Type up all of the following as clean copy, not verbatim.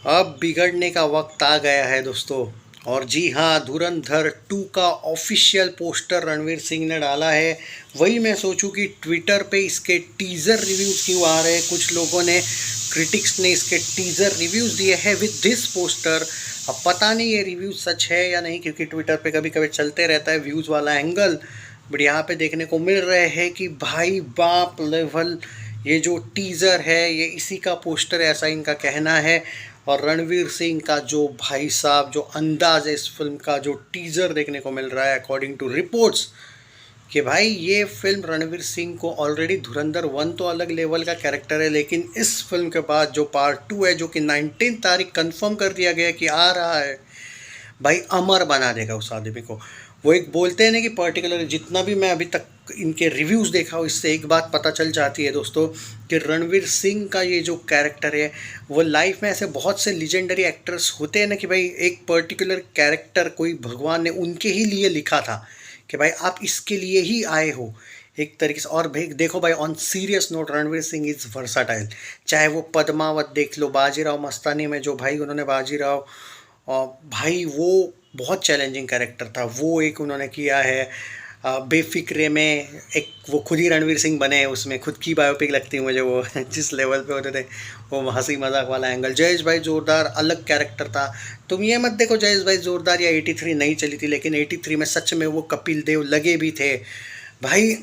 अब बिगड़ने का वक्त आ गया है दोस्तों। और जी हाँ, धुरंधर 2 का ऑफिशियल पोस्टर रणवीर सिंह ने डाला है। वही मैं सोचूं कि ट्विटर पे इसके टीज़र रिव्यूज़ क्यों आ रहे हैं। कुछ लोगों ने, क्रिटिक्स ने इसके टीज़र रिव्यूज़ दिए हैं विद दिस पोस्टर। अब पता नहीं ये रिव्यू सच है या नहीं, क्योंकि ट्विटर पे कभी कभी चलते रहता है व्यूज़ वाला एंगल। बट यहाँ पे देखने को मिल रहे हैं कि भाई बाप लेवल ये जो टीज़र है ये इसी का पोस्टर है, ऐसा इनका कहना है। और रणवीर सिंह का जो भाई साहब जो अंदाज़ है इस फिल्म का, जो टीज़र देखने को मिल रहा है अकॉर्डिंग टू रिपोर्ट्स, कि भाई ये फिल्म रणवीर सिंह को ऑलरेडी धुरंधर 1 तो अलग लेवल का कैरेक्टर है, लेकिन इस फिल्म के बाद जो पार्ट 2 है, जो कि 19 तारीख कंफर्म कर दिया गया कि आ रहा है, भाई अमर बना देगा उस आदमी को। वो एक बोलते हैं ना कि पर्टिकुलर, जितना भी मैं अभी तक इनके रिव्यूज़ देखा हूँ, इससे एक बात पता चल जाती है दोस्तों कि रणवीर सिंह का ये जो कैरेक्टर है, वो लाइफ में ऐसे बहुत से लीजेंडरी एक्टर्स होते हैं ना कि भाई एक पर्टिकुलर कैरेक्टर कोई भगवान ने उनके ही लिए लिखा था कि भाई आप इसके लिए ही आए हो एक तरीके से। और भाई देखो भाई, on serious note, Ranveer Singh is versatile. चाहे वो पद्मावत देख लो, बाजीराव मस्तानी में जो भाई उन्होंने बाजीराव, और भाई वो बहुत चैलेंजिंग कैरेक्टर था, वो एक उन्होंने किया है। बेफिक्रे में एक वो खुद ही रणवीर सिंह बने हैं, उसमें खुद की बायोपिक लगती है मुझे वो जिस लेवल पे होते थे वो हंसी मजाक वाला एंगल। जयेश भाई जोरदार अलग कैरेक्टर था। तुम ये मत देखो जयेश भाई जोरदार या 83 नहीं चली थी, लेकिन 83 में सच में वो कपिल देव लगे भी थे भाई।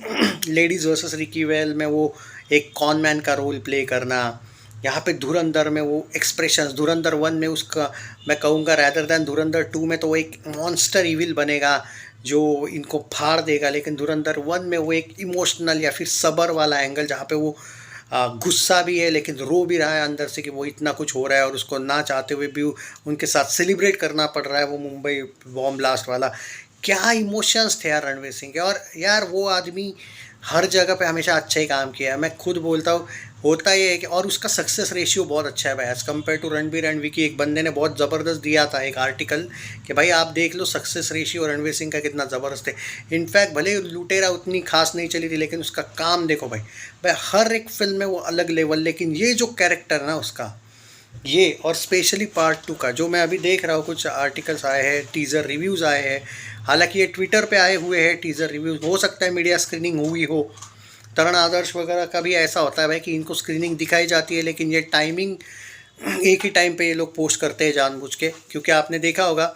लेडीज़ वर्सेस रिकी वेल में वो एक कॉन मैन का रोल प्ले करना, यहाँ पे धुरंधर में वो एक्सप्रेशंस, धुरंधर 1 में उसका मैं कहूँगा रैदर दैन धुरंधर 2 में तो वो एक मॉन्स्टर इविल बनेगा जो इनको फाड़ देगा, लेकिन धुरंधर 1 में वो एक इमोशनल या फिर सबर वाला एंगल, जहाँ पे वो गुस्सा भी है लेकिन रो भी रहा है अंदर से कि वो इतना कुछ हो रहा है और उसको ना चाहते हुए भी उनके साथ सेलिब्रेट करना पड़ रहा है, वो मुंबई बॉम्ब ब्लास्ट वाला। क्या इमोशंस थे यार रणवीर सिंह के। और यार वो आदमी हर जगह पे हमेशा अच्छा ही काम किया है, मैं खुद बोलता हूँ। होता ये है कि, और उसका सक्सेस रेशियो बहुत अच्छा है भाई as compare to Ranbir and Vicky. एक बंदे ने बहुत ज़बरदस्त दिया था एक आर्टिकल कि भाई आप देख लो सक्सेस रेशियो रणवीर सिंह का कितना ज़बरदस्त है। इनफैक्ट भले लुटेरा उतनी खास नहीं चली थी, लेकिन उसका काम देखो भाई, भाई हर एक फिल्म में वो अलग लेवल। लेकिन ये जो कैरेक्टर है ना उसका, ये और स्पेशली पार्ट 2 का जो मैं अभी देख रहा हूँ, कुछ आर्टिकल्स आए हैं, टीज़र रिव्यूज़ आए हैं। हालांकि ये ट्विटर पे आए हुए हैं टीज़र रिव्यूज़, हो सकता है मीडिया स्क्रीनिंग हुई हो। तरण आदर्श वगैरह का भी ऐसा होता है भाई कि इनको स्क्रीनिंग दिखाई जाती है, लेकिन ये टाइमिंग एक ही टाइम पे ये लोग पोस्ट करते हैं जानबूझ के, क्योंकि आपने देखा होगा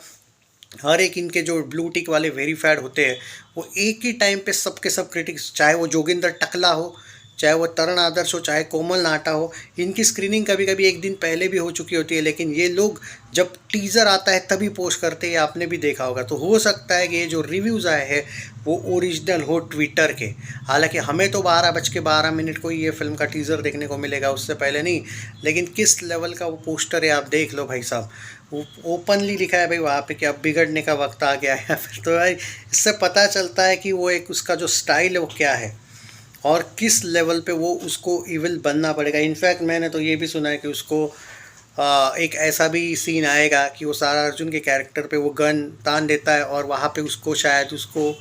हर एक इनके जो ब्लू टिक वाले वेरीफाइड होते हैं वो एक ही टाइम पे सबके सब क्रिटिक्स, चाहे वो जोगिंदर टकला हो, चाहे वो तरण आदर्श हो, चाहे कोमल नाटा हो, इनकी स्क्रीनिंग कभी कभी एक दिन पहले भी हो चुकी होती है, लेकिन ये लोग जब टीज़र आता है तभी पोस्ट करते हैं, आपने भी देखा होगा। तो हो सकता है कि ये जो रिव्यूज़ आए हैं वो ओरिजिनल हो ट्विटर के। हालांकि हमें तो 12:12 को ही ये फिल्म का टीज़र देखने को मिलेगा, उससे पहले नहीं। लेकिन किस लेवल का वो पोस्टर है आप देख लो भाई साहब, ओपनली लिखा है भाई वहाँ पे कि अब बिगड़ने का वक्त आ गया है। फिर तो भाई इससे पता चलता है कि वो एक उसका जो स्टाइल है वो क्या है और किस लेवल पे वो उसको इविल बनना पड़ेगा। इनफैक्ट मैंने तो ये भी सुना है कि उसको एक ऐसा भी सीन आएगा कि वो सारा अर्जुन के कैरेक्टर पे वो गन तान देता है और वहाँ पे उसको शायद उसको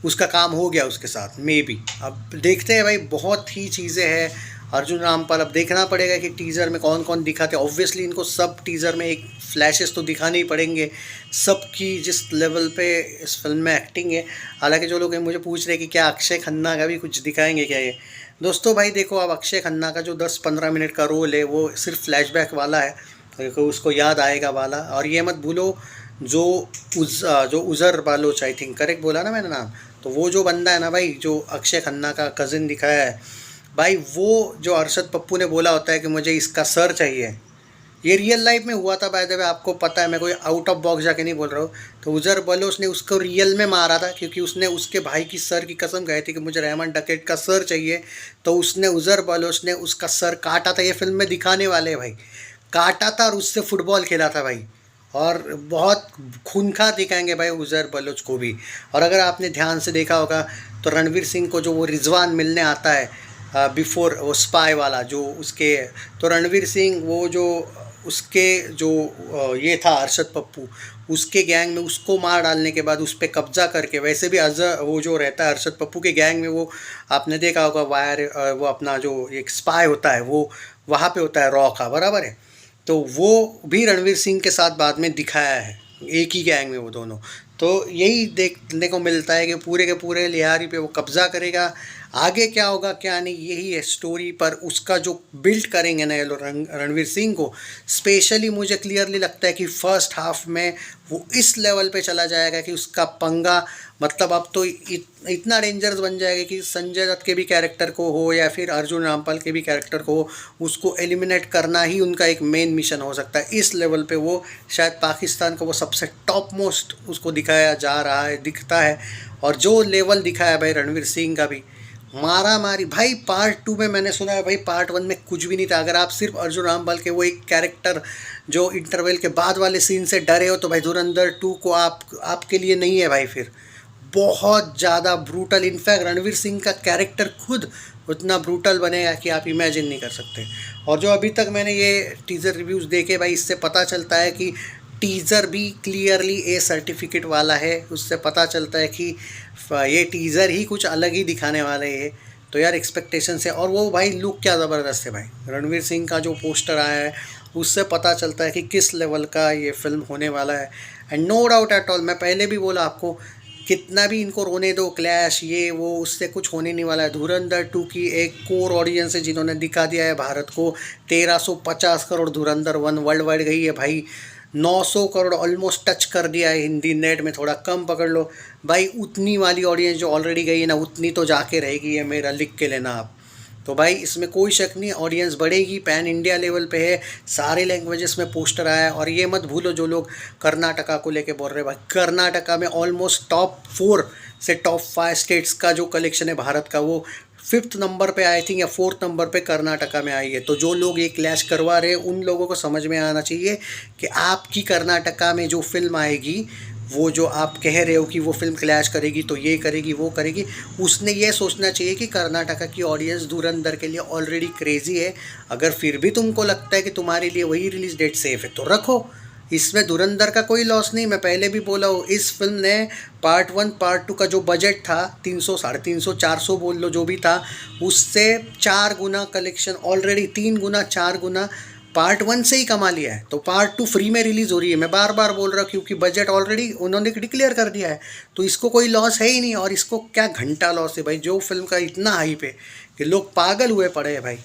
उसका काम हो गया उसके साथ, मे बी। अब देखते हैं भाई, बहुत ही चीज़ें हैं अर्जुन रामपाल। अब देखना पड़ेगा कि टीज़र में कौन कौन दिखाते हैं। ऑब्वियसली इनको सब टीज़र में एक फ्लैशेस तो दिखाने ही पड़ेंगे सबकी, जिस लेवल पे इस फिल्म में एक्टिंग है। हालांकि जो लोग मुझे पूछ रहे हैं कि क्या अक्षय खन्ना का भी कुछ दिखाएंगे क्या, ये दोस्तों भाई देखो, अब अक्षय खन्ना का जो 10-15 मिनट का रोल है वो सिर्फ फ्लैशबैक वाला है, तो उसको याद आएगा वाला। और ये मत भूलो जो जो उज़र बालोच, आई थिंक करेक्ट बोला ना मैंने नाम, तो वो जो बंदा है ना भाई, जो अक्षय खन्ना का कज़न दिखाया है भाई, वो जो अरशद पप्पू ने बोला होता है कि मुझे इसका सर चाहिए, ये रियल लाइफ में हुआ था बाय द वे, आपको पता है, मैं कोई आउट ऑफ बॉक्स जाके नहीं बोल रहा हूँ। तो उज़र बलोच ने उसको रियल में मारा था, क्योंकि उसने उसके भाई की सर की कसम खाई थी कि मुझे रहमान डकैत का सर चाहिए। तो उसने, उज़र बलोच ने उसका सर काटा था। ये फिल्म में दिखाने वाले हैं भाई, काटा था और उससे फुटबॉल खेला था भाई। और बहुत खूंखार दिखाएंगे भाई उज़र बलोच को भी। और अगर आपने ध्यान से देखा होगा तो रणवीर सिंह को जो वो रिजवान मिलने आता है बिफोर वो स्पाई वाला जो उसके, तो रणवीर सिंह वो जो उसके जो ये था अरशद पप्पू, उसके गैंग में उसको मार डालने के बाद उस पर कब्जा करके, वैसे भी अजहर वो जो रहता है अरशद पप्पू के गैंग में, वो आपने देखा होगा वायर वो अपना जो एक स्पाई होता है वो वहाँ पे होता है रॉ का, बराबर है। तो वो भी रणवीर सिंह के साथ बाद में दिखाया है, एक ही गैंग में वो दोनों। तो यही देखने को मिलता है कि पूरे के पूरे लिहारी पे वो कब्ज़ा करेगा। आगे क्या होगा क्या नहीं यही है स्टोरी, पर उसका जो बिल्ड करेंगे ना ये लोग रणवीर सिंह को, स्पेशली मुझे क्लियरली लगता है कि फर्स्ट हाफ में वो इस लेवल पे चला जाएगा कि उसका पंगा, मतलब अब तो इतना डेंजरस बन जाएगा कि संजय दत्त के भी कैरेक्टर को हो या फिर अर्जुन रामपाल के भी कैरेक्टर को हो, उसको एलिमिनेट करना ही उनका एक मेन मिशन हो सकता है। इस लेवल पे वो शायद पाकिस्तान को वो सबसे टॉप मोस्ट उसको दिखाया जा रहा है, दिखता है। और जो लेवल दिखाया भाई रणवीर सिंह का भी, मारा मारी भाई। पार्ट 2 में मैंने सुना है भाई पार्ट 1 में कुछ भी नहीं था। अगर आप सिर्फ अर्जुन रामपाल के वो एक कैरेक्टर जो इंटरवल के बाद वाले सीन से डरे हो तो भाई धुरंधर 2 को आपके लिए नहीं है भाई। फिर बहुत ज़्यादा ब्रूटल, इनफैक्ट रणवीर सिंह का कैरेक्टर खुद उतना ब्रूटल बनेगा कि आप इमेजिन नहीं कर सकते। और जो अभी तक मैंने ये टीज़र रिव्यूज़ देखे भाई, इससे पता चलता है कि टीज़र भी क्लियरली ए सर्टिफिकेट वाला है। उससे पता चलता है कि ये टीज़र ही कुछ अलग ही दिखाने वाले हैं। तो यार एक्सपेक्टेशन से, और वो भाई लुक क्या ज़बरदस्त है भाई, रणवीर सिंह का जो पोस्टर आया है उससे पता चलता है कि किस लेवल का ये फिल्म होने वाला है। And no doubt at all, मैं पहले भी बोला आपको, कितना भी इनको रोने दो, क्लैश ये वो, उससे कुछ होने नहीं वाला है। धुरंधर 2 की एक कोर ऑडियंस है जिन्होंने दिखा दिया है भारत को 1350 करोड़। धुरंधर 1 वर्ल्ड वाइड गई है भाई, 900 करोड़ ऑलमोस्ट टच कर दिया है हिंदी नेट में, थोड़ा कम पकड़ लो भाई। उतनी वाली ऑडियंस जो ऑलरेडी गई है ना, उतनी तो जाके रहेगी, है मेरा, लिख के लेना आप। तो भाई इसमें कोई शक नहीं, ऑडियंस बढ़ेगी, पैन इंडिया लेवल पे है, सारे लैंग्वेजेस में पोस्टर आया है। और ये मत भूलो जो लोग कर्नाटका को लेके बोल रहे हैं भाई, कर्नाटका में ऑलमोस्ट टॉप 4 से टॉप 5 स्टेट्स का जो कलेक्शन है भारत का, वो 5th नंबर पे आई थिंक या 4th नंबर पे कर्नाटका में आई है। तो जो लोग ये क्लैश करवा रहे हैं उन लोगों को समझ में आना चाहिए कि आपकी कर्नाटका में जो फिल्म आएगी, वो जो आप कह रहे हो कि वो फिल्म क्लैश करेगी तो ये करेगी वो करेगी, उसने ये सोचना चाहिए कि कर्नाटका की ऑडियंस धुरंधर के लिए ऑलरेडी क्रेज़ी है। अगर फिर भी तुमको लगता है कि तुम्हारे लिए वही रिलीज़ डेट सेफ़ है तो रखो, इसमें धुरंधर का कोई लॉस नहीं। मैं पहले भी बोला हूँ, इस फिल्म ने पार्ट 1 पार्ट 2 का जो बजट था 300 350 400 बोल लो जो भी था, उससे 4 गुना कलेक्शन ऑलरेडी, 3 गुना 4 गुना पार्ट 1 से ही कमा लिया है। तो पार्ट 2 फ्री में रिलीज़ हो रही है, मैं बार बार बोल रहा हूँ, क्योंकि बजट ऑलरेडी उन्होंने डिक्लेयर कर दिया है। तो इसको कोई लॉस है ही नहीं। और इसको क्या घंटा लॉस है भाई, जो फिल्म का इतना हाइप है कि लोग पागल हुए पड़े हैं भाई,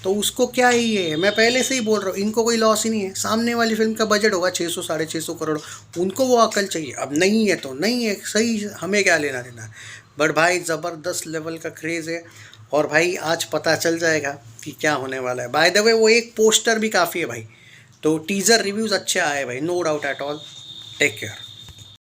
तो उसको क्या ही है। मैं पहले से ही बोल रहा हूँ, इनको कोई लॉस ही नहीं है। सामने वाली फिल्म का बजट होगा 600 650 करोड़, उनको वो अकल चाहिए। अब नहीं है तो नहीं है, सही, हमें क्या लेना देना। बट भाई ज़बरदस्त लेवल का क्रेज़ है, और भाई आज पता चल जाएगा कि क्या होने वाला है। बाय द वे वो एक पोस्टर भी काफ़ी है भाई। तो टीज़र रिव्यूज़ अच्छे आए भाई, no doubt at all. Take care.